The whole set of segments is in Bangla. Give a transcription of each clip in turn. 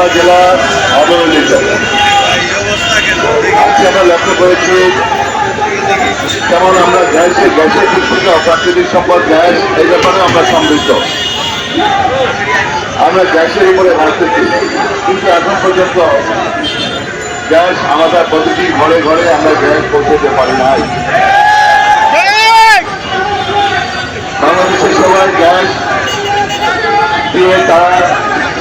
ভোলা জেলার অবহেলিত। আজকে আমরা লক্ষ্য করেছি যেমন আমরা গ্যাসের দিক থেকে প্রাকৃতিক সম্পদ গ্যাস এই ব্যাপারে আমরা সমৃদ্ধ, আমরা গ্যাসের উপরে ভাবতেছি, কিন্তু এখন পর্যন্ত গ্যাস আমাদের প্রতিটি ঘরে ঘরে আমরা গ্যাস পৌঁছতে পারি নাই। বাংলাদেশের সবাই গ্যাস দিয়ে তারা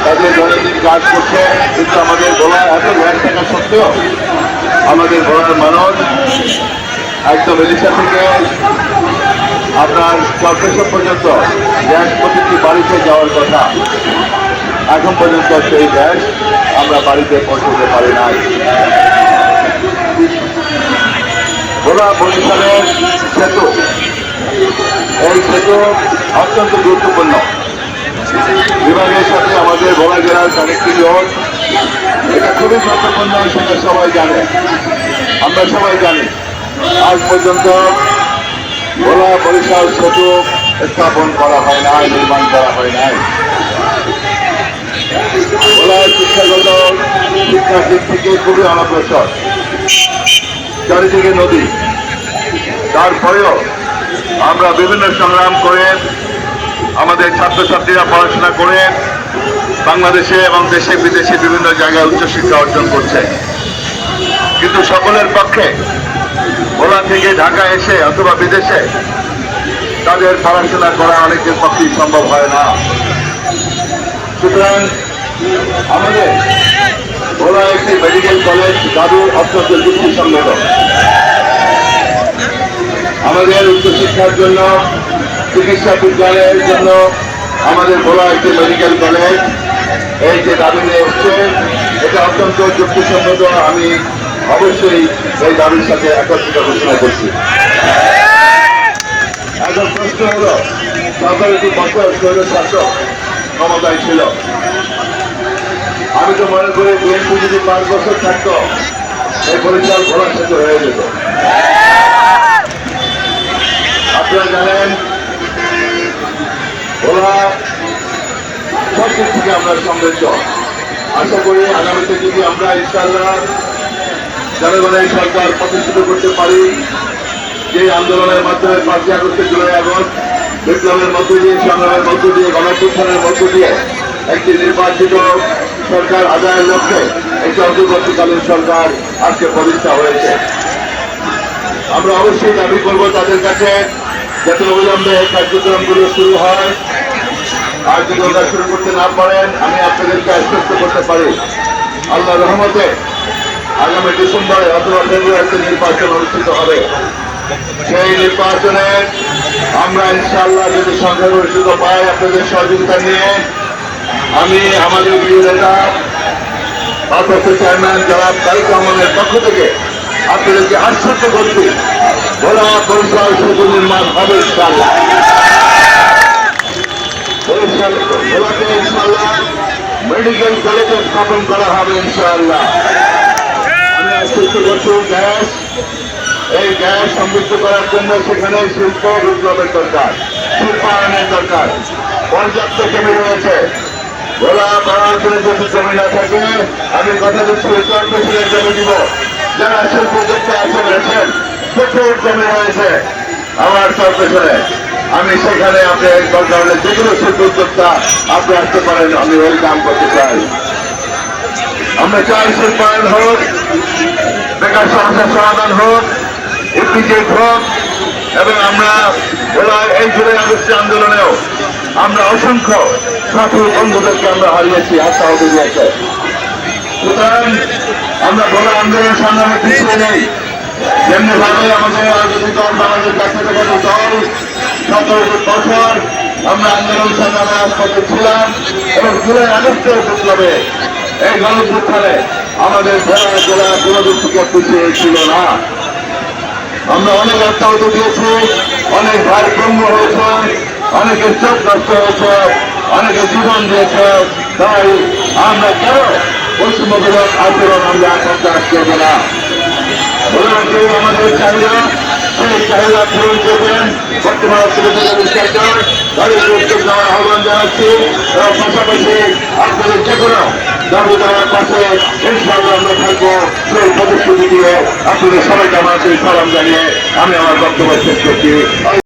তাদের দৈনন্দিন কাজ করছে, কিন্তু আমাদের ভোলায় এত গ্যাস থাকা সত্ত্বেও আমাদের ভোলার মানুষ একদম এলিশা থেকে আপনার কর্পোরেশন পর্যন্ত গ্যাস প্রতিটি বাড়িতে যাওয়ার কথা, এখন পর্যন্ত সেই গ্যাস আমরা বাড়িতে পৌঁছতে পারি নাই। ভোলা বরিশালের সেতু, এই সেতু অত্যন্ত গুরুত্বপূর্ণ। বিভাগের সাথে আমাদের ভোলা জেলার কানেক্টিং রোড, এটা খুবই গুরুত্বপূর্ণ, সেটা সবাই জানে, আমরা সবাই জানি। আজ পর্যন্ত ভোলা বরিশাল সেতু স্থাপন করা হয় নাই, নির্মাণ করা হয় নাই। ভোলার শিক্ষাগত শিক্ষার দিক থেকে খুবই অনগ্রসর, চারিদিকে নদী। তারপরেও আমরা বিভিন্ন সংগ্রাম করে আমাদের ছাত্রছাত্রীরা পড়াশোনা করে বাংলাদেশে এবং দেশে বিদেশে বিভিন্ন জায়গায় উচ্চশিক্ষা অর্জন করছে, কিন্তু সকলের পক্ষে ভোলা থেকে ঢাকা এসে অথবা বিদেশে তাদের পড়াশোনা করা অনেকের পক্ষেই সম্ভব হয় না। সুতরাং আমাদের ভোলা একটি মেডিকেল কলেজ দাবির অত্যন্ত যুক্তিসঙ্গত। আমাদের উচ্চশিক্ষার জন্য, চিকিৎসা বিজ্ঞানের জন্য আমাদের ভোলা একটি মেডিকেল কলেজ, এই যে দাবি নিয়ে এসছে, এটা অত্যন্ত যুক্তিসঙ্গত। আমি অবশ্যই এই দাবির সাথে একত্রিত ঘোষণা করছি। এখন প্রশ্ন হল, 17টি বছর স্বৈরশাসক ক্ষমতায় ছিল, আমি তো মনে করি বিএনপি যদি 5 বছর থাকতো এই বরিশাল ভোলা সেতু হয়ে যেত। আপনারা জানেন ভোলা সব দিক থেকে আমরা সমৃদ্ধ। আশা করি আগামীতে যদি আমরা ইনশাআল্লাহ জনগণের সরকার প্রতিষ্ঠিত করতে পারি, যে আন্দোলনের মাধ্যমে 5ই আগস্ট, জুলাই আগস্ট বিপ্লবের মধ্য দিয়ে, সংগ্রামের মধ্য দিয়ে, গণঅভ্যুত্থানের মধ্য দিয়ে একটি নির্বাচিত সরকার আদায়ের লক্ষ্যে একটি অন্তর্বর্তীকালীন সরকার আজকে প্রতিষ্ঠা হয়েছে। আমরা অবশ্যই দাবি করব তাদের কাছে যাতে অবিলম্বে কার্যক্রমগুলো শুরু হয়। আর যদি ওরা শুরু করতে না পারেন, আমি আপনাদেরকে আশ্বস্ত করতে পারি আল্লাহ রহমতে আগামী ডিসেম্বরে অথবা ফেব্রুয়ারিতে নির্বাচন অনুষ্ঠিত হবে। সেই নির্বাচনে আমরা ইনশাআল্লাহ যদি সংখ্যাগরিষ্ঠত পাই আপনাদের সহযোগিতা নিয়ে, আমি আমাদের প্রিয় নেতা ভারপ্রাপ্ত চেয়ারম্যান জনাব তারেক রহমানের পক্ষ থেকে আপনাদেরকে আশ্বস্ত করছি, ভোলা বরিশাল সেতু নির্মাণ হবে ইনশাআল্লাহ। ভোলাতে ইনশাআল্লাহ মেডিকেল কলেজ স্থাপন করা হবে ইনশাআল্লাহ। আমি আশ্বস্ত করছি গ্যাস, এই গ্যাস সমৃদ্ধ করার জন্য সেখানে শিল্প বিপ্লবের দরকার, শিল্পায়নের দরকার। পর্যাপ্ত জমি রয়েছে, ভোলা করার জন্য যদি জমি না থাকে, আমি কথা দিচ্ছি কর্পোরেশনের জমি দিব। যারা শিল্প উদ্যোক্তা আসে রয়েছেন, প্রচুর জমি রয়েছে আমার কর্পোরেশনে, আমি সেখানে আপনি দরকার হলে যেগুলো শিল্প উদ্যোক্তা আপনি আসতে পারেন, আমি ওয়েলকাম করতে চাই। আমরা চাই শিল্পায়ন হোক, বেকার সমস্যার সমাধান হোক, ইপিজেড হোক, এবং আমরা ভোলার এই জুলাই আগস্টের আন্দোলনেও আমরা অসংখ্য সাথী বন্ধুদেরকে আমরা হারিয়েছি, আত্মাহত দিয়েছে। সুতরাং আমরা ভোলা আন্দোলনের সংগ্রামে পিছিয়ে নেই। যেমনি ভাবে আমাদের রাজনৈতিক দল, বাংলাদেশ জাতীয়তাবাদী দল 17 বছর আমরা আন্দোলন সংগ্রামে রাজপথে ছিলাম, এবং জুলাই আগস্টের বিপ্লবে এই গণঅভ্যুত্থানে আমাদের ভোলা জেলা কোনো দিক থেকে পিছিয়ে ছিল না। আমরা অনেক আত্মাহত দিয়েছি, অনেক ভাই ভঙ্গ হয়েছে, অনেকের চোখ নষ্ট হয়েছে, অনেকের জীবন দিয়েছে। তাই আমরা কেন বৈষম্যমূলক আচরণ আমরা এখন করব না। আমাদের চাহিদা, সেই চাহিদা পূরণ করবেন বর্তমান তাদের আহ্বান জানাচ্ছি, এবং পাশাপাশি আপনাদের যে কোনো দাবি দেওয়ার পাশে ইনশাআল্লাহ আমরা থাকবো। সেই প্রতিশ্রুতি দিয়ে আপনাদের সবাইকে আমার সেই সালাম জানিয়ে আমি আমার বক্তব্য শেষ করছি।